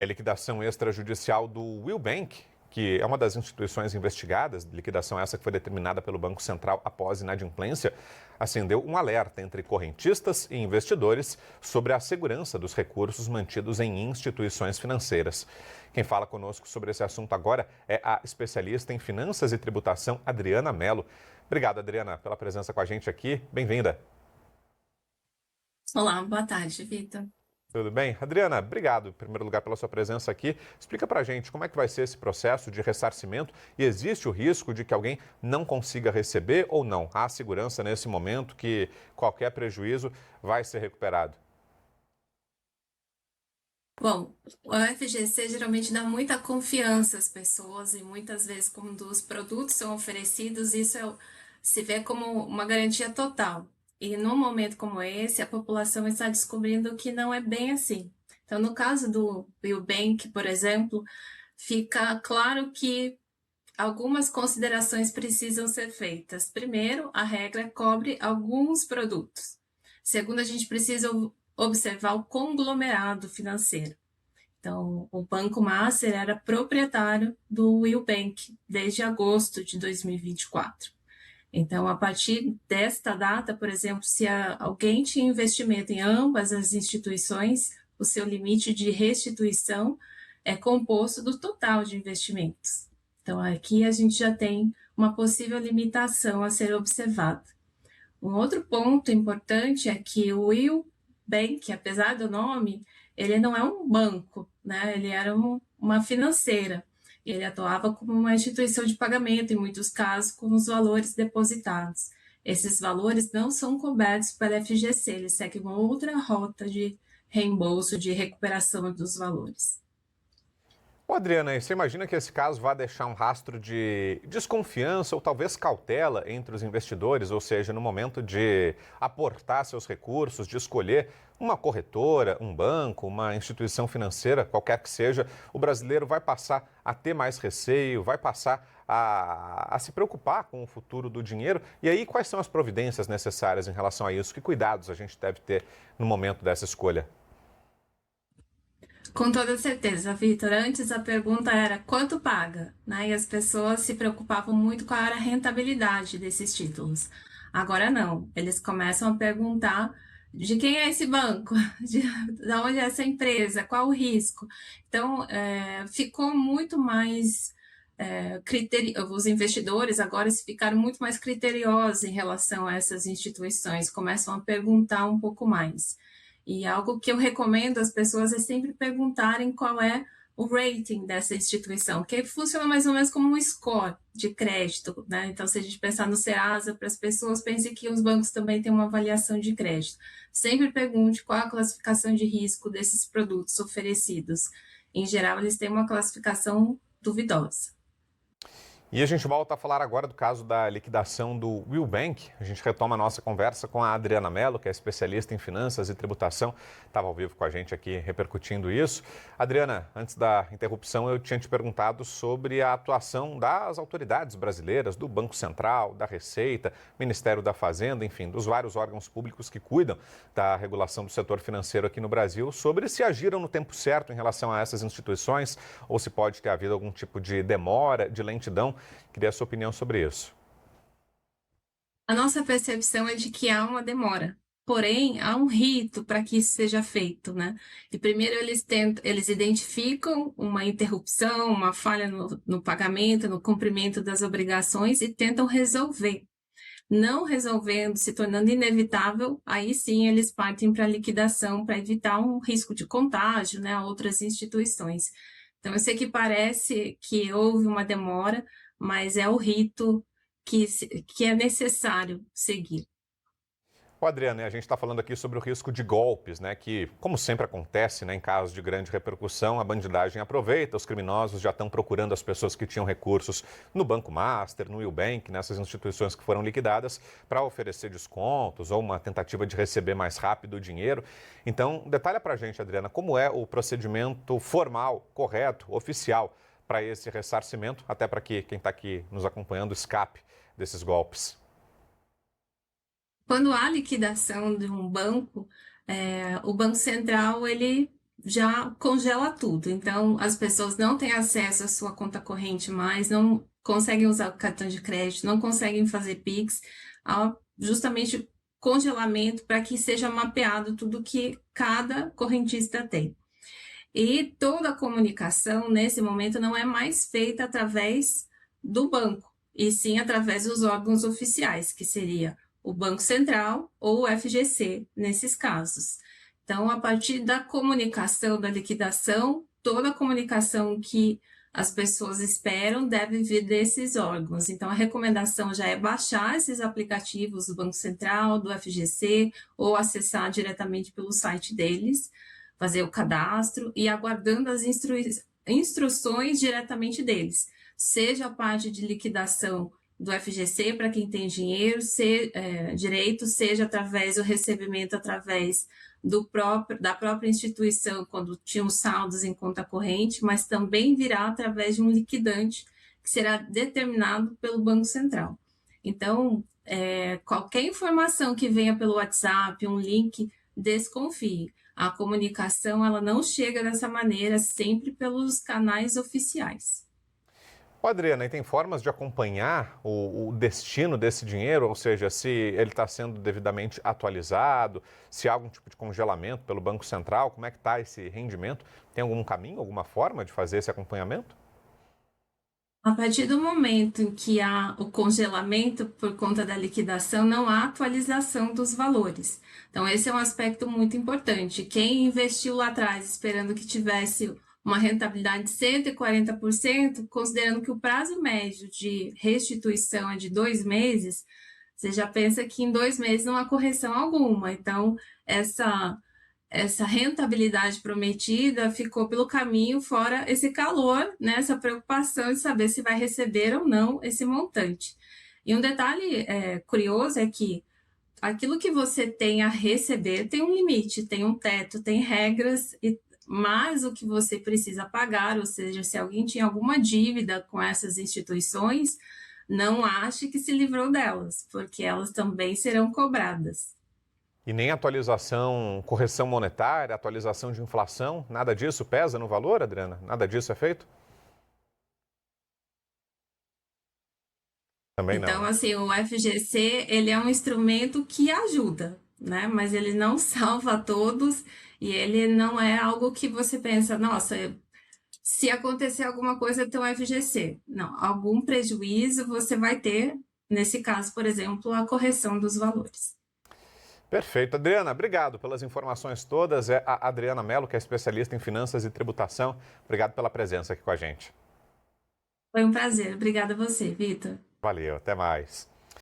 A liquidação extrajudicial do Will Bank, que é uma das instituições investigadas, liquidação essa que foi determinada pelo Banco Central após inadimplência, acendeu um alerta entre correntistas e investidores sobre a segurança dos recursos mantidos em instituições financeiras. Quem fala conosco sobre esse assunto agora é a especialista em finanças e tributação, Adriana Mello. Obrigado, Adriana, pela presença com a gente aqui. Bem-vinda. Olá, boa tarde, Vitor. Tudo bem? Adriana, obrigado, em primeiro lugar, pela sua presença aqui. Explica pra gente como é que vai ser esse processo de ressarcimento e existe o risco de que alguém não consiga receber ou não? Há segurança nesse momento que qualquer prejuízo vai ser recuperado? Bom, o FGC geralmente dá muita confiança às pessoas e muitas vezes, quando os produtos são oferecidos, se vê como uma garantia total. E num momento como esse, a população está descobrindo que não é bem assim. Então, no caso do Biobank, por exemplo, fica claro que algumas considerações precisam ser feitas. Primeiro, a regra cobre alguns produtos. Segundo, a gente precisa observar o conglomerado financeiro. Então, o Banco Master era proprietário do Will Bank desde agosto de 2024. Então, a partir desta data, por exemplo, se alguém tinha investimento em ambas as instituições, o seu limite de restituição é composto do total de investimentos. Então, aqui a gente já tem uma possível limitação a ser observada. Um outro ponto importante é que o Will Bank, apesar do nome, ele não é um banco, né? Ele era uma financeira. Ele atuava como uma instituição de pagamento, em muitos casos, com os valores depositados. Esses valores não são cobertos pela FGC, eles seguem uma outra rota de reembolso, de recuperação dos valores. Ô, Adriana, e você imagina que esse caso vai deixar um rastro de desconfiança ou talvez cautela entre os investidores, ou seja, no momento de aportar seus recursos, de escolher uma corretora, um banco, uma instituição financeira, qualquer que seja, o brasileiro vai passar a ter mais receio, vai passar a se preocupar com o futuro do dinheiro. E aí, quais são as providências necessárias em relação a isso? Que cuidados a gente deve ter no momento dessa escolha? Com toda certeza, Vitor. Antes a pergunta era quanto paga, né? E as pessoas se preocupavam muito com a rentabilidade desses títulos. Agora não, eles começam a perguntar de quem é esse banco, de onde é essa empresa, qual o risco. Então, ficou muito mais os investidores agora ficaram muito mais criteriosos em relação a essas instituições, começam a perguntar um pouco mais. E algo que eu recomendo às pessoas é sempre perguntarem qual é o rating dessa instituição, que funciona mais ou menos como um score de crédito, né? Então, se a gente pensar no Serasa, para as pessoas, pense que os bancos também têm uma avaliação de crédito. Sempre pergunte qual a classificação de risco desses produtos oferecidos. Em geral, eles têm uma classificação duvidosa. E a gente volta a falar agora do caso da liquidação do Will Bank. A gente retoma a nossa conversa com a Adriana Mello, que é especialista em finanças e tributação. Estava ao vivo com a gente aqui repercutindo isso. Adriana, antes da interrupção, eu tinha te perguntado sobre a atuação das autoridades brasileiras, do Banco Central, da Receita, Ministério da Fazenda, enfim, dos vários órgãos públicos que cuidam da regulação do setor financeiro aqui no Brasil, sobre se agiram no tempo certo em relação a essas instituições ou se pode ter havido algum tipo de demora, de lentidão. Queria a sua opinião sobre isso. A nossa percepção é de que há uma demora. Porém, há um rito para que isso seja feito, né? E primeiro eles identificam uma interrupção, uma falha no pagamento, no cumprimento das obrigações e tentam resolver. Não resolvendo, se tornando inevitável, aí sim eles partem para a liquidação para evitar um risco de contágio, né, a outras instituições. Então, eu sei que parece que houve uma demora, mas é o rito que é necessário seguir. Ô, Adriana, a gente está falando aqui sobre o risco de golpes, né? Que, como sempre acontece, né, em casos de grande repercussão, a bandidagem aproveita, os criminosos já estão procurando as pessoas que tinham recursos no Banco Master, no Will Bank, nessas instituições que foram liquidadas, para oferecer descontos ou uma tentativa de receber mais rápido o dinheiro. Então, detalha para a gente, Adriana, como é o procedimento formal, correto, oficial, para esse ressarcimento, até para que quem está aqui nos acompanhando escape desses golpes. Quando há liquidação de um banco, o Banco Central ele já congela tudo. Então, as pessoas não têm acesso à sua conta corrente mais, não conseguem usar o cartão de crédito, não conseguem fazer Pix, há justamente congelamento para que seja mapeado tudo que cada correntista tem. E toda a comunicação, nesse momento, não é mais feita através do banco, e sim através dos órgãos oficiais, que seria o Banco Central ou o FGC, nesses casos. Então, a partir da comunicação, da liquidação, toda a comunicação que as pessoas esperam deve vir desses órgãos. Então, a recomendação já é baixar esses aplicativos do Banco Central, do FGC, ou acessar diretamente pelo site deles, fazer o cadastro e aguardando as instruções diretamente deles, seja a parte de liquidação do FGC para quem tem dinheiro, direito, seja através do recebimento através da própria instituição, quando tinham saldos em conta corrente, mas também virá através de um liquidante que será determinado pelo Banco Central. Então, qualquer informação que venha pelo WhatsApp, um link, desconfie. A comunicação ela não chega dessa maneira, sempre pelos canais oficiais. Ô, Adriana, e tem formas de acompanhar o destino desse dinheiro, ou seja, se ele está sendo devidamente atualizado, se há algum tipo de congelamento pelo Banco Central, como é que está esse rendimento? Tem algum caminho, alguma forma de fazer esse acompanhamento? A partir do momento em que há o congelamento por conta da liquidação, não há atualização dos valores. Então, esse é um aspecto muito importante. Quem investiu lá atrás esperando que tivesse uma rentabilidade de 140%, considerando que o prazo médio de restituição é de 2 meses, você já pensa que em 2 meses não há correção alguma. Então, essa rentabilidade prometida ficou pelo caminho, fora esse calor, né, essa preocupação de saber se vai receber ou não esse montante. E um detalhe curioso é que aquilo que você tem a receber tem um limite, tem um teto, tem regras, mas o que você precisa pagar, ou seja, se alguém tinha alguma dívida com essas instituições, não ache que se livrou delas, porque elas também serão cobradas. E nem atualização, correção monetária, atualização de inflação, nada disso pesa no valor, Adriana? Nada disso é feito? Também não, Então, né? assim, o FGC, ele é um instrumento que ajuda, né? Mas ele não salva todos e ele não é algo que você pensa, nossa, se acontecer alguma coisa, tem o FGC. Não, algum prejuízo você vai ter, nesse caso, por exemplo, a correção dos valores. Perfeito. Adriana, obrigado pelas informações todas. É a Adriana Mello, que é especialista em finanças e tributação. Obrigado pela presença aqui com a gente. Foi um prazer. Obrigada a você, Vitor. Valeu, até mais.